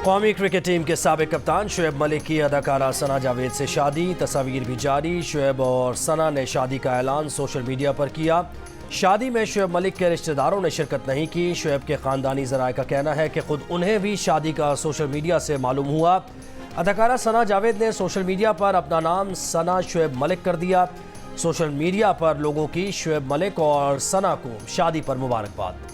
कौमी cricket team के साबिक कप्तान शुएब मलिक की अदाकारा सना जावेद से शादी, तस्वीर भी जारी। शुएब और सना ने शादी का ऐलान सोशल मीडिया पर किया। शादी में शुएब मलिक के रिश्तेदारों ने शिरकत नहीं की। शुएब के ख़ानदानी ज़राए का कहना है कि खुद उन्हें भी शादी का सोशल मीडिया से मालूम हुआ। अदाकारा सना जावेद ने सोशल मीडिया पर अपना नाम सना शुएब मलिक कर दिया। सोशल मीडिया पर लोगों की शुएब मलिक और सना को शादी पर मुबारकबाद।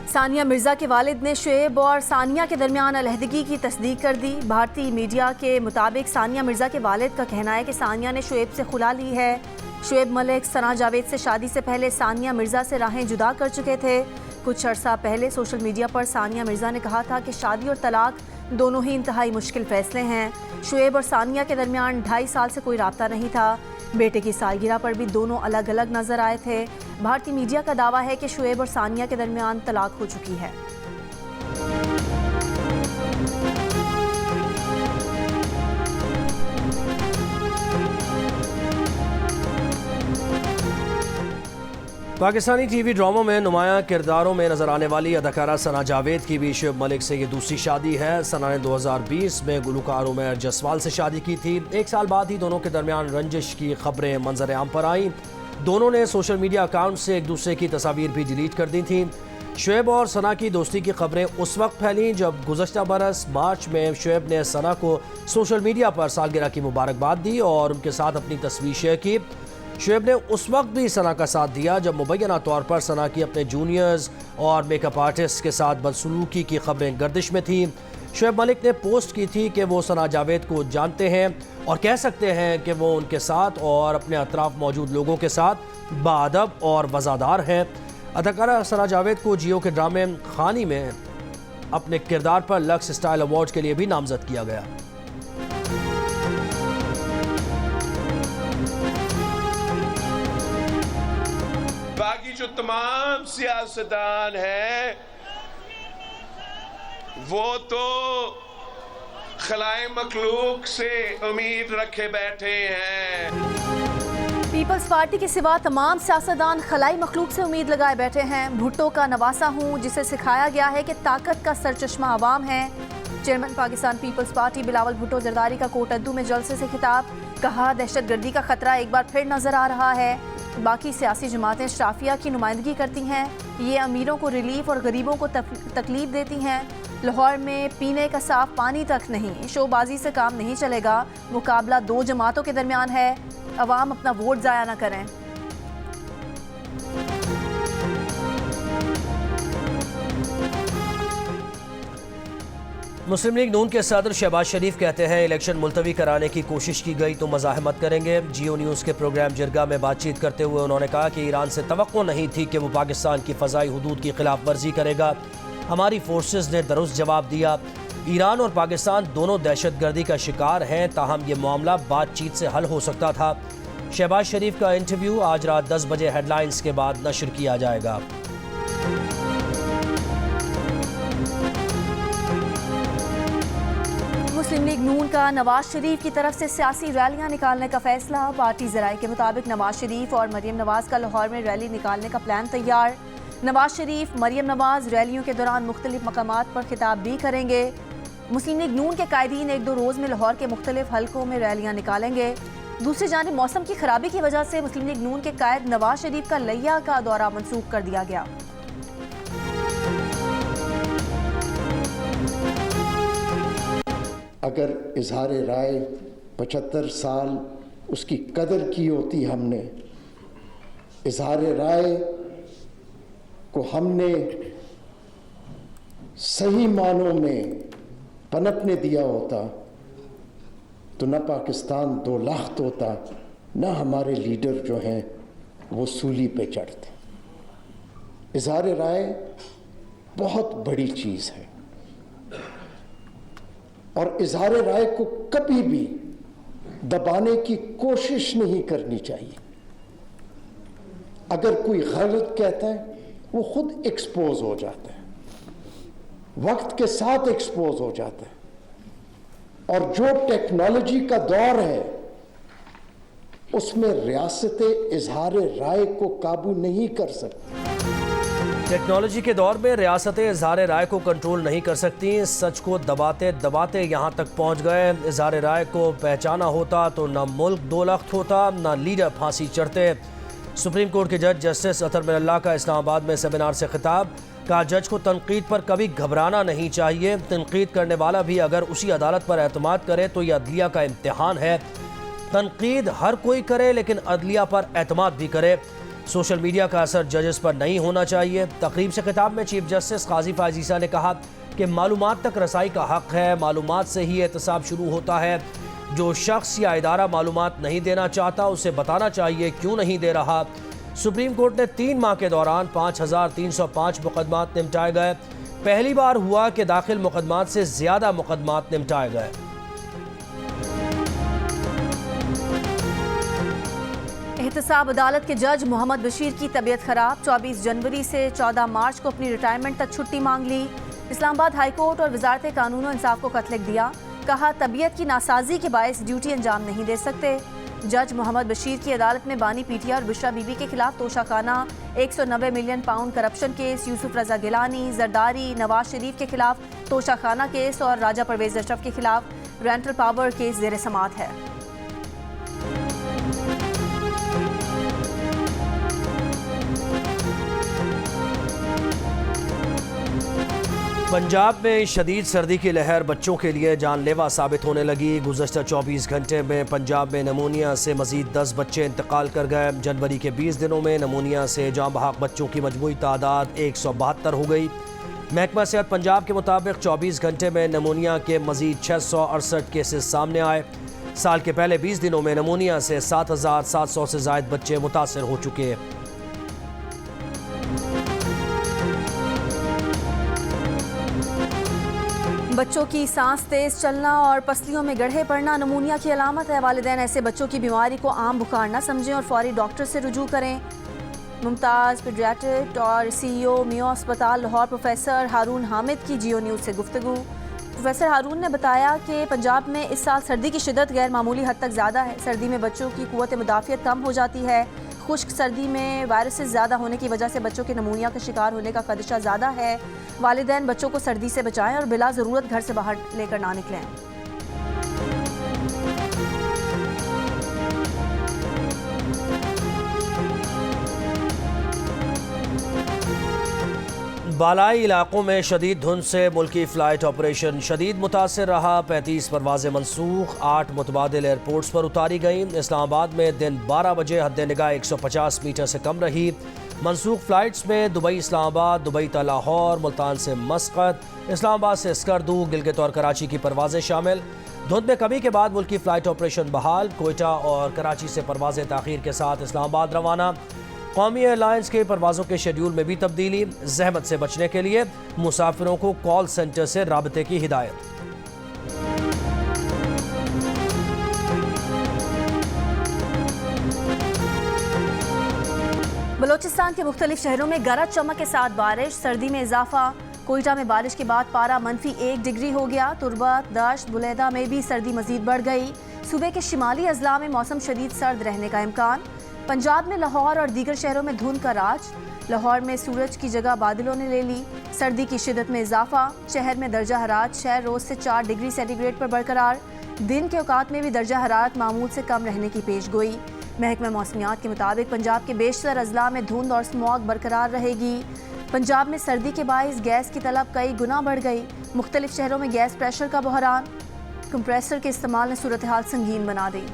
सानिया मिर्ज़ा के वालिद ने शुएब और सानिया के दरमियान अलहदगी की तस्दीक कर दी। भारतीय मीडिया के मुताबिक सानिया मिर्ज़ा के वालिद का कहना है कि सानिया ने शुएब से खुला ली है। शुएब मलिक सना जावेद से शादी से पहले सानिया मिर्ज़ा से राहें जुदा कर चुके थे। कुछ अर्सा पहले सोशल मीडिया पर सानिया मिर्ज़ा ने कहा था कि शादी और तलाक दोनों ही इंतहाई मुश्किल फ़ैसले हैं। शुएब और सानिया के दरमियान 2.5 साल से कोई राब्ता नहीं था। बेटे की सालगिरह पर भी दोनों अलग अलग नजर आए थे। भारतीय मीडिया का दावा है कि शुएब और सानिया के दरमियान तलाक हो चुकी है। पाकिस्तानी टीवी ड्रामों में नुमाया किरदारों में नजर आने वाली अदाकारा सना जावेद की भी शुएब मलिक से ये दूसरी शादी है। सना ने 2020 में गुलकार उमर जसवाल से शादी की थी। 1 साल बाद ही दोनों के दरमियान रंजिश की खबरें मंजर आम पर आईं। दोनों ने सोशल मीडिया अकाउंट से एक दूसरे की तस्वीर भी डिलीट कर दी थी। शुएब और सना की दोस्ती की खबरें उस वक्त फैली जब गुज़श्ता बरस मार्च में शुएब ने सना को सोशल मीडिया पर सालगिरह की मुबारकबाद दी और उनके साथ अपनी तस्वीर शेयर की। शुएब ने उस वक्त भी सना का साथ दिया जब मुबैना तौर पर सना की अपने जूनियर्स और मेकअप आर्टिस्ट के साथ बदसलूकी की खबरें गर्दिश में थी। शुएब मलिक ने पोस्ट की थी कि वो सना जावेद को जानते हैं और कह सकते हैं कि वो उनके साथ और अपने अतराफ मौजूद लोगों के साथ बाअदब और वज़ादार हैं। अदाकारा सना जावेद को जियो के ड्रामे खानी में अपने किरदार पर लक्स स्टाइल अवार्ड के लिए भी नामजद किया गया। बाकी जो तमाम सियासतदान हैं वो तो खलाए मखलूक से उम्मीद रखे बैठे हैं। पीपल्स पार्टी के सिवा तमाम सियासतदान खलाई मखलूक से उम्मीद लगाए बैठे हैं। भुट्टो का नवासा हूँ जिसे सिखाया गया है कि ताकत का सरचश्मा अवाम है। चेयरमैन पाकिस्तान पीपल्स पार्टी बिलावल भुट्टो जरदारी का कोटद्दू में जलसे से खिताब, कहा दहशतगर्दी का खतरा एक बार फिर नजर आ रहा है। बाकी सियासी जमातें शराफिया की नुमाइंदगी करती हैं, ये अमीरों को रिलीफ और गरीबों को तकलीफ देती हैं। लाहौर में पीने का साफ पानी तक नहीं, शोबाजी से काम नहीं चलेगा। मुकाबला 2 जमातों के दरमियान है, अवाम अपना वोट ज़ाया न करें। मुस्लिम लीग नून के सदर शहबाज शरीफ कहते हैं इलेक्शन मुलतवी कराने की कोशिश की गई तो मज़ाहमत करेंगे। जियो न्यूज़ के प्रोग्राम जिरगा में बातचीत करते हुए उन्होंने कहा कि ईरान से तवक्को नहीं थी कि वो पाकिस्तान की फ़ज़ाई हुदूद की खिलाफ वर्जी करेगा। हमारी फोर्सेस ने दुरुस्त जवाब दिया। ईरान और पाकिस्तान दोनों दहशतगर्दी का शिकार हैं, ताहम ये मामला बातचीत से हल हो सकता था। शहबाज शरीफ का इंटरव्यू आज रात 10 बजे हेडलाइंस के बाद नशर किया जाएगा। मुस्लिम लीग नून का नवाज शरीफ की तरफ से सियासी रैलियां निकालने का फैसला। पार्टी ज़राए के मुताबिक नवाज शरीफ और मरियम नवाज का लाहौर में रैली निकालने का प्लान तैयार। नवाज शरीफ मरियम नवाज रैलियों के दौरान मुख्तलिफ मकामात पर खिताब भी करेंगे। मुस्लिम लीग नून के कायदीन 1-2 रोज़ में लाहौर के मुख्तलिफ हलकों में रैलियां निकालेंगे। दूसरी जानिब मौसम की खराबी की वजह से मुस्लिम लीग नून के कायद नवाज शरीफ का लिया का दौरा मनसूख कर दिया गया। अगर इजहार राय 75 साल उसकी कदर की होती, हमने इजहार राय को हमने सही मानों में पनपने दिया होता तो न पाकिस्तान 2 लाख होता, न हमारे लीडर जो हैं वो सूली पे चढ़ते। इजहार राय बहुत बड़ी चीज़ है और इजहार राय को कभी भी दबाने की कोशिश नहीं करनी चाहिए। अगर कोई गलत कहता है वो खुद एक्सपोज हो जाता है, वक्त के साथ एक्सपोज हो जाता है। और जो टेक्नोलॉजी का दौर है उसमें रियासतें इजहार राय को काबू नहीं कर सकती। टेक्नोलॉजी के दौर में रियासतें इजहार राय को कंट्रोल नहीं कर सकती। सच को दबाते दबाते यहाँ तक पहुँच गए। इजहार राय को पहचाना होता तो न मुल्क दो लख्त होता, न लीडर फांसी चढ़ते। सुप्रीम कोर्ट के जज जस्टिस अतर मिनल्ला का इस्लामाबाद में सेमिनार से खिताब। कहा, जज को तनकीद पर कभी घबराना नहीं चाहिए। तनकीद करने वाला भी अगर उसी अदालत पर एतमाद करे तो यह अदलिया का इम्तिहान है। तनकीद हर कोई करे लेकिन अदलिया पर एतमाद भी करे। सोशल मीडिया का असर जजेस पर नहीं होना चाहिए। तकरीब से खिताब में चीफ जस्टिस काजी फायजीसा ने कहा कि मालूमात तक रसाई का हक है, मालूमात से ही एहतसाब शुरू होता है। जो शख्स या इदारा मालूमात नहीं देना चाहता उसे बताना चाहिए क्यों नहीं दे रहा। सुप्रीम कोर्ट ने 3 माह के दौरान 5305 मुकदमात निपटाए गए। पहली बार हुआ कि दाखिल मुकदमात से ज्यादा मुकदमात निपटाए गए। एहतसाब अदालत के जज मोहम्मद बशीर की तबीयत खराब। 24 जनवरी से 14 मार्च को अपनी रिटायरमेंट तक छुट्टी मांग ली। इस्लामाबाद हाई कोर्ट और वजारत कानून और इंसाफ को खत लिख दिया। कहा, तबीयत की नासाजी के बायस ड्यूटी अंजाम नहीं दे सकते। जज मोहम्मद बशीर की अदालत में बानी पीटिया और बुशरा बीबी के खिलाफ Toshakhana 190 million pound corruption case, Yousuf Raza Gilani, Zardari, Nawaz Sharif के खिलाफ तोशाखाना केस और राजा परवेज अशरफ के खिलाफ रेंटल पावर केस जेर समाअत है। पंजाब में शदीद सर्दी की लहर बच्चों के लिए जानलेवा साबित होने लगी। गुज़श्ता 24 घंटे में पंजाब में नमूनिया से मज़ीद 10 बच्चे इंतकाल कर गए। जनवरी के 20 दिनों में नमूनिया से जाँ बहक बच्चों की मजमूई तादाद 172 हो गई। महकमा सेहत पंजाब के मुताबिक 24 घंटे में नमूनिया के मज़ीद 668 केसेस सामने आए। साल के पहले 20 दिनों में नमूनिया से 7700 से ज़ायद बच्चे मुतासर हो चुके हैं। बच्चों की सांस तेज चलना और पसलियों में गड्ढे पड़ना नमूनिया की अलामत है। वालिदैन ऐसे बच्चों की बीमारी को आम बुखार न समझें और फौरी डॉक्टर से रुजू करें। मुमताज़ पीडियाट्रिस्ट और CEO मियो अस्पताल लाहौर प्रोफेसर हारून हामिद की जियो न्यूज़ से गुफ्तगू। प्रोफेसर हारून ने बताया कि पंजाब में इस साल सर्दी की शिद्दत गैर मामूली हद तक ज़्यादा है। सर्दी में बच्चों की कुव्वत मुदाफ़ियत कम हो जाती है। खुश्क सर्दी में वायरसेस ज़्यादा होने की वजह से बच्चों के नमूनिया का शिकार होने का खदशा ज़्यादा है। वालिदैन बच्चों को सर्दी से बचाएं और बिला ज़रूरत घर से बाहर लेकर ना निकलें। बालाई इलाकों में शदीद धुंध से मुल्की फ़्लाइट ऑपरेशन शदीद मुतासर रहा। 35 परवाज़ें मनसूख, 8 मुतबादिल एयरपोर्ट्स पर उतारी गईं। इस्लामाबाद में दिन 12 बजे हद निगाह 150 मीटर से कम रही। मनसूख फ़्लाइट्स में दुबई इस्लामाबाद, दुबई ता लाहौर, मुल्तान से मस्कत, इस्लामाबाद से स्कर्दू, गिलगित और कराची की परवाज़ें शामिल। धुंध में कमी के बाद मुल्की फ़्लाइट ऑपरेशन बहाल। कोयटा और कराची से परवाज़ें ताख़ीर के साथ इस्लामाबाद रवाना। कौमी एयरलाइंस के परवाज़ों के शेड्यूल में भी तब्दीली। जहमत से बचने के लिए मुसाफिरों को कॉल सेंटर से राबते की हिदायत। बलोचिस्तान के मुख्तलिफ शहरों में गरज चमक के साथ बारिश, सर्दी में इजाफा। कोयटा में बारिश के बाद पारा -1 डिग्री हो गया। तुरबत, दश्त, बुलैदा में भी सर्दी मजीद बढ़ गई। सूबे के शिमाली अजला में मौसम शदीद सर्द रहने का इम्कान। पंजाब में लाहौर और दीगर शहरों में धुंध का राज। लाहौर में सूरज की जगह बादलों ने ले ली। सर्दी की शिद्दत में इजाफा। शहर में दर्जा हरारत शहर रोज से 4 डिग्री सेंटीग्रेड पर बरकरार। दिन के औकात में भी दर्जा हरारत मामूल से कम रहने की पेश गोई। महकमा मौसमियात के मुताबिक पंजाब के बेशतर अजला में धुंध और स्मॉग बरकरार रहेगी। पंजाब में सर्दी के बाइस गैस की तलब कई गुना बढ़ गई। मुख्तलिफ शहरों में गैस प्रेशर का बहरान। कंप्रेसर के इस्तेमाल ने सूरत हाल संगीन बना दी।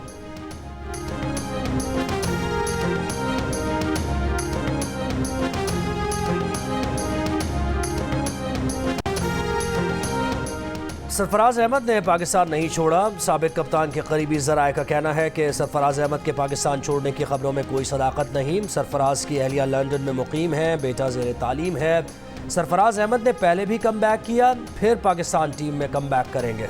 सरफराज अहमद ने पाकिस्तान नहीं छोड़ा। साबिक कप्तान के करीबी ज़राए का कहना है कि सरफराज अहमद के पाकिस्तान छोड़ने की खबरों में कोई सदाकत नहीं। सरफराज की अहलिया लंदन में मुकीम है, बेटा ज़ेर तालीम है। सरफराज अहमद ने पहले भी कम बैक किया, फिर पाकिस्तान टीम में कम बैक करेंगे।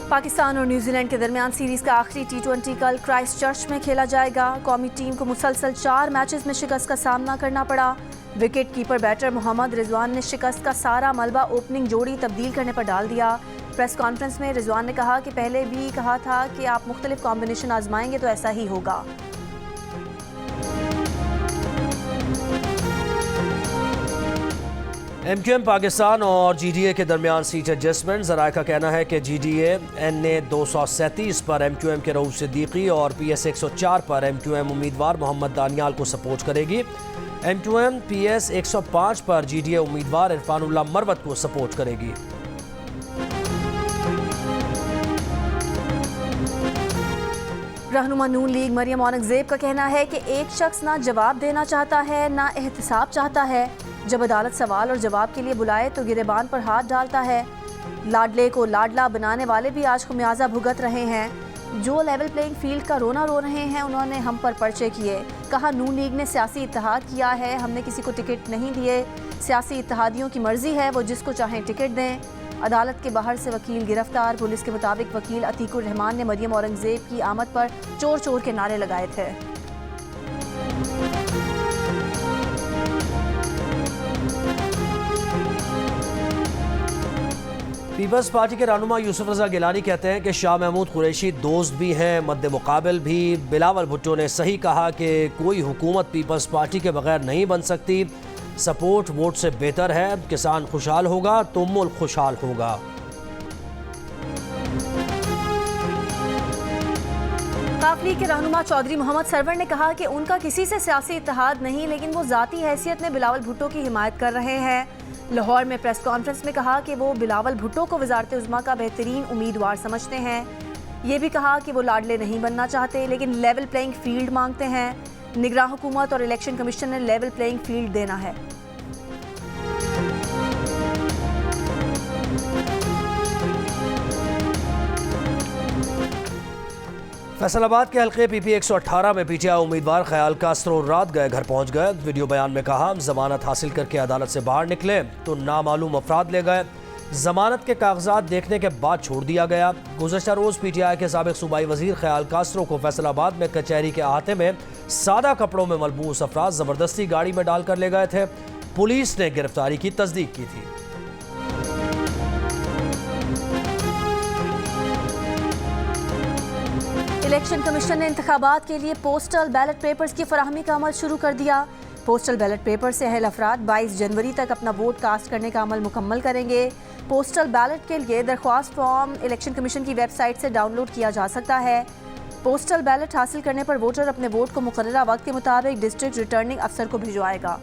पाकिस्तान और न्यूजीलैंड के दरमियान सीरीज का आखिरी T20 कल क्राइस्ट चर्च में खेला जाएगा। कौमी टीम को मुसलसल 4 मैचेस में शिकस्त का सामना करना पड़ा। Wicket keeper batter Mohammad Rizwan ने शिकस्त का सारा मलबा ओपनिंग जोड़ी तब्दील करने पर डाल दिया। प्रेस कॉन्फ्रेंस में रिजवान ने कहा कि पहले भी कहा था कि आप मुख्तलिफ कॉम्बिनेशन आजमाएंगे तो ऐसा ही होगा। MQM पाकिस्तान और GDA के दरमियान सीट एडजस्टमेंट। ज़राए का कहना है कि GDA NA 237 पर MQM के रऊफ सिद्दीकी और PS 104 पर MQM उम्मीदवार मोहम्मद दानियाल को सपोर्ट करेगी। MQM PS 105 पर GDA उम्मीदवार इरफानुल्लाह मरवत को सपोर्ट करेगी। रहनुमा नून लीग मरियम औरंगजेब का कहना है कि एक शख्स ना जवाब देना चाहता है ना एहतसाब चाहता है। जब अदालत सवाल और जवाब के लिए बुलाए तो गिरेबान पर हाथ डालता है। लाडले को लाडला बनाने वाले भी आज खुमियाजा भुगत रहे हैं। जो लेवल प्लेइंग फील्ड का रोना रो रहे हैं उन्होंने हम पर पर्चे किए। कहा नून लीग ने सियासी इत्तेहाद किया है, हमने किसी को टिकट नहीं दिए। सियासी इत्तेहादियों की मर्जी है, वो जिसको चाहें टिकट दें। अदालत के बाहर से वकील गिरफ्तार। पुलिस के मुताबिक वकील अतीकुर रहमान ने मरियम औरंगजेब की आमद पर चोर चोर के नारे लगाए थे। पीपल्स पार्टी के रहनुमा यूसुफ रजा गिलानी कहते हैं कि शाह महमूद कुरैशी दोस्त भी हैं, मद्दे मुकाबिल भी। बिलावल भुट्टो ने सही कहा कि कोई हुकूमत पीपल्स पार्टी के बगैर नहीं बन सकती। सपोर्ट वोट से बेहतर है। किसान खुशहाल होगा तो मुल्क खुशहाल होगा। काफली के रहनुमा चौधरी मोहम्मद सरवर ने कहा कि उनका किसी से सियासी इत्तेहाद नहीं, लेकिन वो जाती हैसियत में बिलावल भुट्टो की हिमायत कर रहे हैं। लाहौर में प्रेस कॉन्फ्रेंस में कहा कि वो बिलावल भुट्टो को वजारत उज़्मा का बेहतरीन उम्मीदवार समझते हैं। ये भी कहा कि वो लाडले नहीं बनना चाहते, लेकिन लेवल प्लेइंग फील्ड मांगते हैं। निगरान हुकूमत और इलेक्शन कमीशन ने लेवल प्लेइंग फील्ड देना है। फैसलाबाद के हल्के PP 118 में PTI उम्मीदवार ख्याल कास्त्रो रात गए घर पहुंच गए। वीडियो बयान में कहा जमानत हासिल करके अदालत से बाहर निकले तो नामालूम अफराद ले गए। जमानत के कागजात देखने के बाद छोड़ दिया गया। गुज़श्ता रोज़ PTI के साबिक सूबाई वजीर ख्याल कास्त्रो को फैसलाबाद में कचहरी के अहाते में सादा कपड़ों में मलबूस अफराद ज़बरदस्ती गाड़ी में डालकर ले गए थे। पुलिस ने गिरफ्तारी की तस्दीक की थी। इलेक्शन कमीशन ने इंतखाबात के लिए पोस्टल बैलेट पेपर्स की फराहमी का अमल शुरू कर दिया। पोस्टल बैलेट पेपर से अहल अफराद 22 जनवरी तक अपना वोट कास्ट करने का अमल मुकम्मल करेंगे। पोस्टल बैलेट के लिए दरख्वास्त फॉर्म इलेक्शन कमीशन की वेबसाइट से डाउनलोड किया जा सकता है। पोस्टल बैलेट हासिल करने पर वोटर अपने वोट को मुकर्ररा वक्त के मुताबिक डिस्ट्रिक्ट रिटर्निंग अफसर को भिजवाएगा।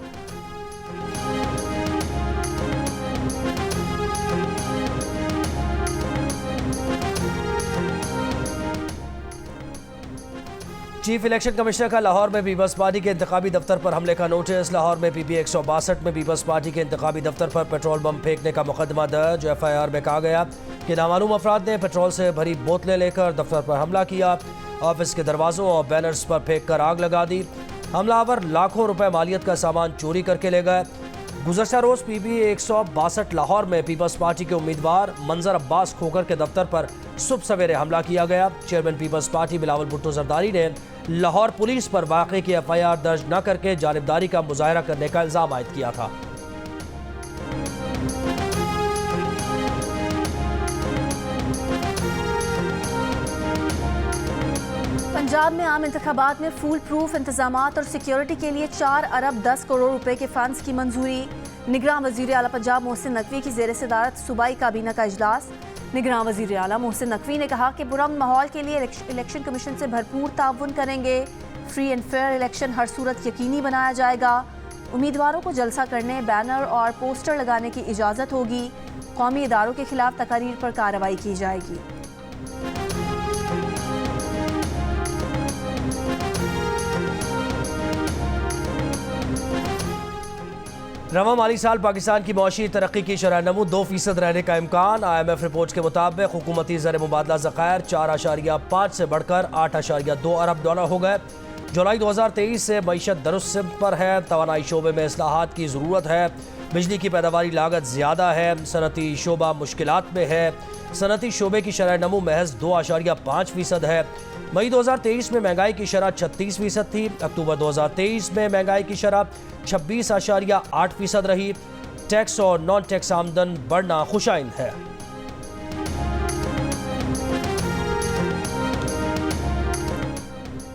चीफ इलेक्शन कमिश्नर का लाहौर में पीपल्स पार्टी के इंतखाबी दफ्तर पर हमले का नोटिस। लाहौर में PP 162 में पीपल्स पार्टी के इंतखाबी दफ्तर पर पेट्रोल बम फेंकने का मुकदमा दर्ज। FIR में कहा गया कि नामालूम अफराद ने पेट्रोल से भरी बोतलें लेकर दफ्तर पर हमला किया। ऑफिस के दरवाजों और बैनर्स पर फेंक कर आग लगा दी। हमलावर लाखों रुपए मालियत का सामान चोरी करके ले गए। गुज़श्ता रोज़ PP 162 लाहौर में पीपल्स पार्टी के उम्मीदवार मंजर अब्बास खोकर के दफ्तर पर सुबह सवेरे हमला किया गया। चेयरमैन पीपल्स पार्टी बिलावल भुट्टो जरदारी ने लाहौर पुलिस पर वाक़े की FIR दर्ज न करके जानिबदारी का मुजाहरा करने का इल्ज़ाम आयद किया था। पंजाब में आम इंतखाबात में फूल प्रूफ इंतजामात और सिक्योरिटी के लिए 4 अरब 10 करोड़ रुपए के फंड्स की मंजूरी। निगरान वज़ीर आला पंजाब मोहसिन नकवी की ज़ेर सदारत सूबाई काबीना का इजलास। निगरान वज़ीर आला मोहसिन नकवी ने कहा कि पुरअमन माहौल के लिए इलेक्शन कमीशन से भरपूर ताउन करेंगे। फ्री एंड फेयर इलेक्शन हर सूरत यकीनी बनाया जाएगा। उम्मीदवारों को जलसा करने, बैनर और पोस्टर लगाने की इजाज़त होगी। कौमी इदारों के खिलाफ तकारीर पर कार्रवाई की जाएगी। रवा माली साल पाकिस्तान की मौशी तरक्की की शरह नमू 2% रहने का इम्कान। IMF रिपोर्ट के मुताबिक हुकूमती ज़र मुबादला ज़खायर 4.5 से बढ़कर 8.2 अरब डॉलर हो गए। जुलाई 2023 से मईशत दुरुस्त पर है। तवानाई शोबे में इस्लाहात की ज़रूरत है। बिजली की पैदावारी लागत ज़्यादा है। सनती शोबा मुश्किलात में है। सनती शोबे की शरह नमू महज 2.5% है। मई 2023 में महंगाई की शरह 36% थी। अक्टूबर 2023 में महंगाई की शरह 26.8% रही। टैक्स और नॉन टैक्स आमदन बढ़ना खुशाइन है।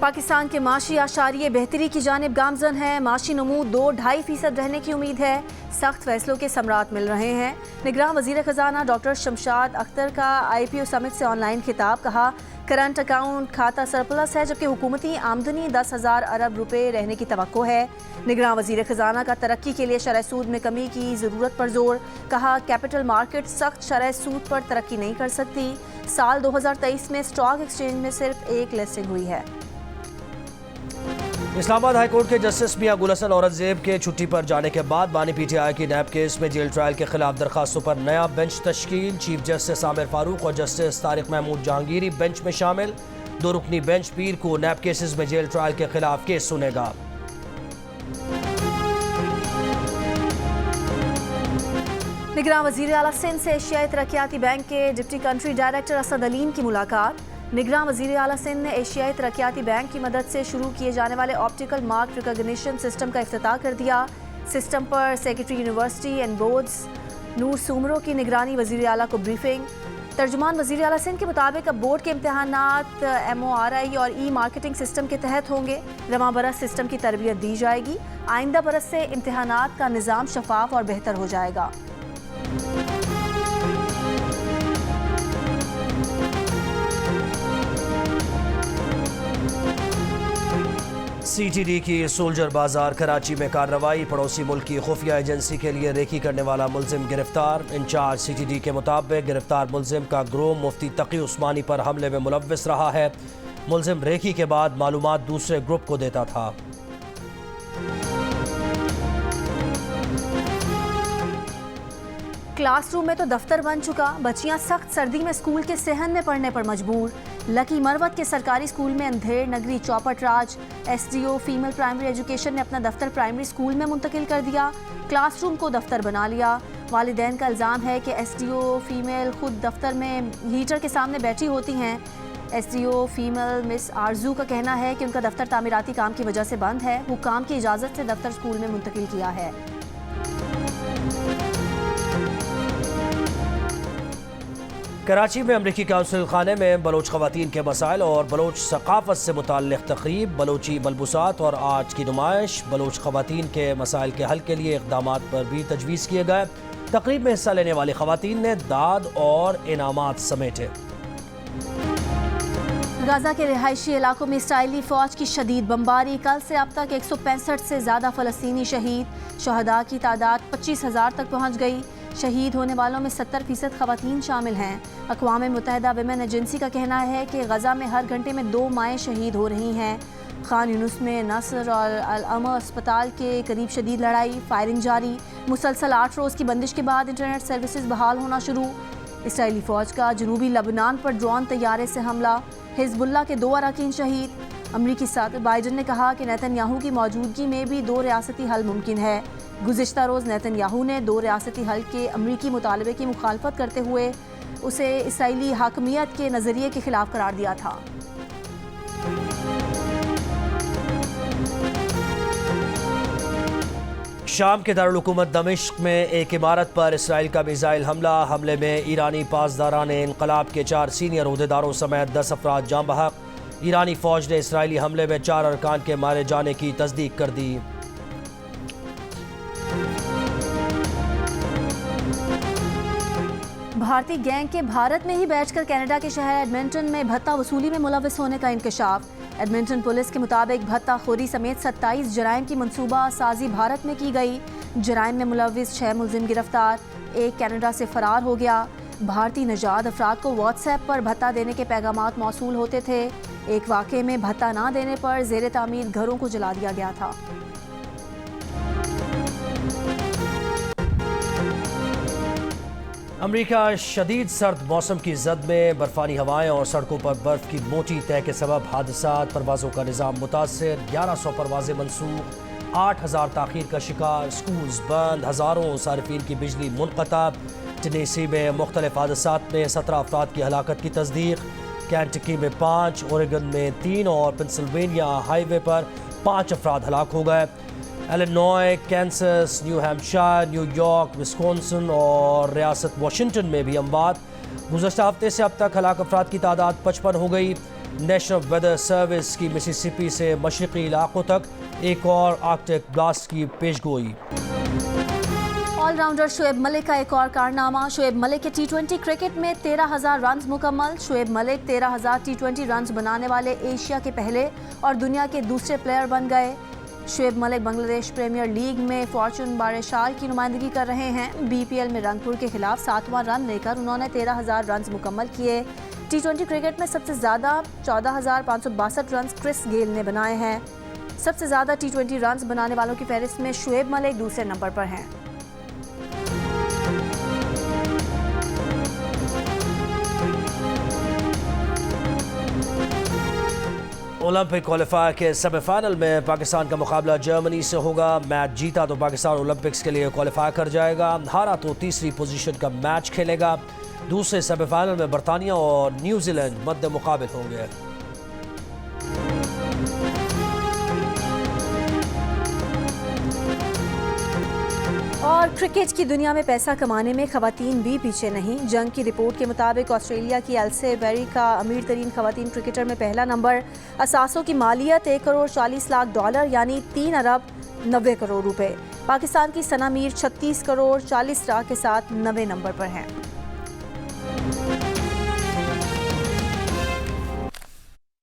पाकिस्तान के माशी आशारिये बेहतरी की जानिब गामजन है। माशी नमू 2-2.5% रहने की उम्मीद है। सख्त फैसलों के समरात मिल रहे हैं। निगरान वजीर खजाना डॉक्टर शमशाद अख्तर का IPO समिट से ऑनलाइन खिताब। कहा करंट अकाउंट खाता सरप्लस है, जबकि हुकूमती आमदनी 10,000 अरब रुपए रहने की तवक्को है। निगरान वजीर खजाना का तरक्की के लिए शरह सूद में कमी की ज़रूरत पर जोर। कहा कैपिटल मार्केट सख्त शरह सूद पर तरक्की नहीं कर सकती। साल 2023 में स्टॉक एक्सचेंज में सिर्फ एक लिस्टिंग हुई है। इस्लामाबाद हाईकोर्ट के जस्टिस मियां गुल हसन औरंगजेब के छुट्टी पर जाने के बाद बानी PTI की नैब केस में जेल ट्रायल के खिलाफ दरखास्तों पर नया बेंच तश्कील। चीफ जस्टिस आमिर फारूक और जस्टिस तारिक महमूद जहांगीरी बेंच में शामिल। 2 रुकनी बेंच पीर को नैब केसेस में जेल ट्रायल के खिलाफ केस सुनेगा। निगरान वज़ीर आला सिंध से एशियाई तरक्याती बैंक के deputy country director Asad Aleem की मुलाकात। निगरान वज़ीर आला सिंध ने एशियाई तरक्याती बैंक की मदद से शुरू किए जाने वाले ऑप्टिकल मार्क रिकॉग्निशन सिस्टम का इफ्तिताह कर दिया। सिस्टम पर सेक्रेटरी यूनिवर्सिटी एंड बोर्ड्स नूर सुमरो की निगरानी वज़ीर आला को ब्रीफिंग। तर्जुमान वज़ीर आला सिंध के मुताबिक अब बोर्ड के इम्तहानात MORI और ई-मार्केटिंग सिस्टम के तहत होंगे। रवां बरस सिस्टम की तरबियत दी जाएगी। आइंदा बरस से इम्तहानात का निज़ाम शफाफ और बेहतर हो जाएगा। CTD की सोल्जर बाजार कराची में कार्रवाई। पड़ोसी मुल्क की खुफिया एजेंसी के लिए रेकी करने वाला मुलजिम गिरफ्तार। इंचार्ज CTD के मुताबिक गिरफ्तार मुलजिम का ग्रोह मुफ्ती तकी उस्मानी पर हमले में मुलव्विस रहा है। मुलजिम रेकी के बाद मालूमात दूसरे ग्रुप को देता था। क्लासरूम में तो दफ्तर बन चुका। बच्चियां सख्त सर्दी में स्कूल के सहन में पढ़ने पर मजबूर। लकी मरवत के सरकारी स्कूल में अंधेर नगरी चौपट राज। SDO फीमेल प्राइमरी एजुकेशन ने अपना दफ्तर प्राइमरी स्कूल में मुंतकिल कर दिया। क्लासरूम को दफ्तर बना लिया। वालिदैन का इल्ज़ाम है कि SDO फीमेल खुद दफ्तर में हीटर के सामने बैठी होती हैं। SDO फीमेल मिस आरजू का कहना है कि उनका दफ्तर तामीराती काम की वजह से बंद है। हुक्काम की इजाज़त से दफ्तर स्कूल में मुंतकिल किया है। कराची में अमरीकी काउंसिल खाने में बलोच ख़वातीन के मसाइल और बलोच सकाफ़त से मुताल्लिक़ तक़रीब, बलोची मलबूसात और आज की नुमाइश। बलोच ख़वातीन के मसाइल के हल के लिए इक़दामात पर भी तजवीज़ किए गए। तक़रीब में हिस्सा लेने वाली ख़वातीन ने दाद और इनामात समेटे। गाज़ा के रिहायशी इलाकों में इसराइली फ़ौज की शदीद बमबारी। कल से अब तक 165 से ज़्यादा फ़लस्तीनी शहीद। शहदा की तादाद 25,000 तक पहुँच गई। शहीद होने वालों में 70% ख़वातीन शामिल हैं। अक़वाम मुत्तहिदा विमेन एजेंसी का कहना है कि गज़ा में हर घंटे में 2 माएँ शहीद हो रही हैं। खान यूनुस में नसर और अल-अम अस्पताल के करीब शदीद लड़ाई, फायरिंग जारी। मुसलसल 8 रोज़ की बंदिश के बाद इंटरनेट सर्विसेज बहाल होना शुरू। इसराइली फ़ौज का जनूबी लबनान पर ड्रोन तैयारे से हमला। हिज़्बुल्लाह के 2 अरकान शहीद। अमरीकी सदर बाइडन ने कहा कि नेतन्याहू की मौजूदगी में भी 2 रियासती हल मुमकिन है। गुज़िश्ता रोज़ नेतन्याहू ने 2 रियासती हल के अमरीकी मुतालबे की मुखालफत करते हुए उसे इसराइली हाकमियत के नज़रिए के खिलाफ करार दिया था। शाम के दारुल हुकूमत दमिश्क में एक इमारत पर इसराइल का मिसाइल हमला। हमले में ईरानी पासदारान इनकलाब के 4 सीनियर ओहदेदारों समेत 10 अफराद जाँ बहक। ईरानी फ़ौज ने इसराइली हमले में 4 अरकान के मारे जाने की तस्दीक कर दी। भारतीय गैंग के भारत में ही बैठकर कनाडा के शहर एडमिंटन में भत्ता वसूली में मुलव्विस होने का इंकशाफ। एडमिंटन पुलिस के मुताबिक भत्ताखोरी समेत 27 जराइम की मंसूबा साजी भारत में की गई। जराइम में मुलव्विस 6 मुलजिम गिरफ्तार। एक कनाडा से फरार हो गया। भारतीय नजाद अफराद को व्हाट्सएप पर भत्ता देने के पैगामात मौसूल होते थे। एक वाक़े में भत्ता ना देने पर ज़ेरे तामीर घरों को जला दिया गया था। अमेरिका शदीद सर्द मौसम की जद में बर्फानी हवाएं और सड़कों पर बर्फ की मोटी तह के सबब हादसात। परवाज़ों का निज़ाम मुतासर। 1100 परवाज़ें मनसूख। 8000 ताख़ीर का शिकार। स्कूल्स बंद। हज़ारों सारिफीन की बिजली मुनक़ता। टेनेसी में मुख्तलिफ हादसात में 17 अफराद की हलाकत की तस्दीक। कैंटकी में 5, ओरेगन में 3 और पेंसिल्वेनिया हाईवे पर 5 अफराद हलाक हो गए। Illinois, Kansas, new Hampshire, New York, Wisconsin और रियासत वाशिंगटन में भी अमवात। गुज़श्ता हफ्ते से अब तक हलाक अफराद की तादाद 55 हो गई। नेशनल वेदर सर्विस की मिसिसिपी से मशरकी इलाकों तक एक और आर्कटिक ब्लास्ट की पेशगोई। ऑलराउंडर शुएब मलिक का एक और कारनामा। शुएब मलिक के टी20 क्रिकेट में 13,000 रन मुकम्मल। शुएब मलिक 13,000 टी20 रन बनाने वाले एशिया के पहले और दुनिया के दूसरे प्लेयर बन गए। शुएब मलिक बांग्लादेश प्रीमियर लीग में फॉर्चून बारेशाल की नुमाइंदगी कर रहे हैं। बीपीएल में रंगपुर के खिलाफ 7वां रन लेकर उन्होंने 13,000 रन मुकम्मल किए। टी20 क्रिकेट में सबसे ज़्यादा 14,562 रन क्रिस गेल ने बनाए हैं। सबसे ज़्यादा टी20 रन बनाने वालों की फहरिस्त में शुएब मलिक दूसरे नंबर पर हैं। ओलंपिक क्वालिफायर के सेमीफाइनल में पाकिस्तान का मुकाबला जर्मनी से होगा। मैच जीता तो पाकिस्तान ओलंपिक्स के लिए क्वालिफाई कर जाएगा, हारा तो तीसरी पोजीशन का मैच खेलेगा। दूसरे सेमीफाइनल में बरतानिया और न्यूजीलैंड मद्दे मुकाबिल होंगे। और क्रिकेट की दुनिया में पैसा कमाने में खवातीन भी पीछे नहीं। जंग की रिपोर्ट के मुताबिक ऑस्ट्रेलिया की एल्से बेरी का अमीर तरीन खवातीन क्रिकेटर में पहला नंबर। असासों की मालियत $1 करोड़ 40 लाख यानी 3 अरब 90 करोड़ रुपए। पाकिस्तान की सना मीर 36 करोड़ 40 लाख के साथ 90 नंबर पर हैं।